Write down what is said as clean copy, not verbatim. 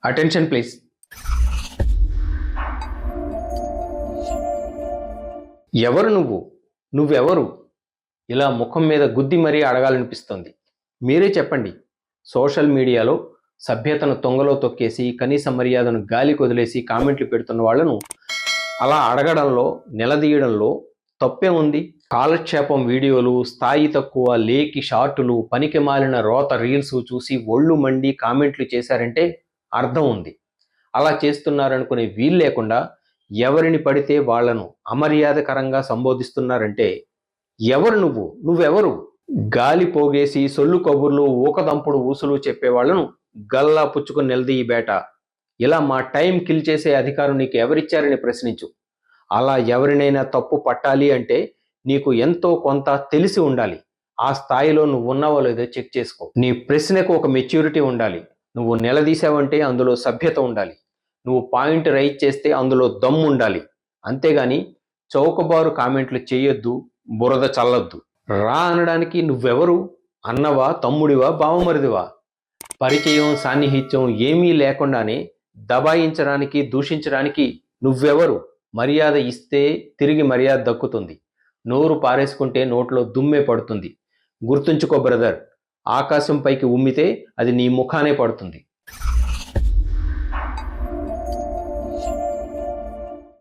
Attention please. ఎవరు నువ్వు? నువ్వెవరు? ఇలా ముఖం మీద గుద్ది మరీ అడగాలనిపిస్తోంది. మీరే చెప్పండి. సోషల్ మీడియాలో సభ్యతను తొంగలో తొక్కేసి కనీస మర్యాదను గాలికి వదిలేసి కామెంట్లు పెడుతున్న వాళ్ళను అలా అడగడంలో, నిలదీయడంలో తప్పే ఉంది? కాలక్షేపం వీడియోలు, స్థాయి తక్కువ లేకి షార్టులు, పనికి మాలిన రోత రీల్స్ చూసి ఒళ్ళు మండి కామెంట్లు చేశారంటే అర్థం ఉంది. అలా చేస్తున్నారనుకునే వీలు లేకుండా ఎవరిని పడితే వాళ్లను అమర్యాదకరంగా సంబోధిస్తున్నారంటే ఎవరు నువ్వు? నువ్వెవరు? గాలి పోగేసి సొల్లు కబుర్లు, ఊకదంపుడు ఊసులు చెప్పేవాళ్లను గల్లా పుచ్చుకొని నిలదీయి బేట. ఇలా మా టైం కిల్ చేసే అధికారం నీకు ఎవరిచ్చారని ప్రశ్నించు. అలా ఎవరినైనా తప్పు పట్టాలి అంటే నీకు ఎంతో కొంత తెలిసి ఉండాలి. ఆ స్థాయిలో నువ్వు ఉన్నావో లేదో చెక్ చేసుకో. నీ ప్రశ్నకు ఒక మెచ్యూరిటీ ఉండాలి. నువ్వు నిలదీశావంటే అందులో సభ్యత ఉండాలి. నువ్వు పాయింట్ రైజ్ చేస్తే అందులో దమ్ము ఉండాలి. అంతేగాని చౌకబారు కామెంట్లు చేయొద్దు, బురద చల్లొద్దు. రా అనడానికి నువ్వెవరు? అన్నవా, తమ్ముడివా, బావమరిదివా? పరిచయం, సాన్నిహిత్యం ఏమీ లేకుండానే దబాయించడానికి, దూషించడానికి నువ్వెవరు? మర్యాద ఇస్తే తిరిగి మర్యాద దక్కుతుంది. నోరు పారేసుకుంటే నోట్లో దుమ్మే పడుతుంది. గుర్తుంచుకో బ్రదర్, ఆకాశం పైకి ఉమ్మితే అది నీ ముఖానే పడుతుంది.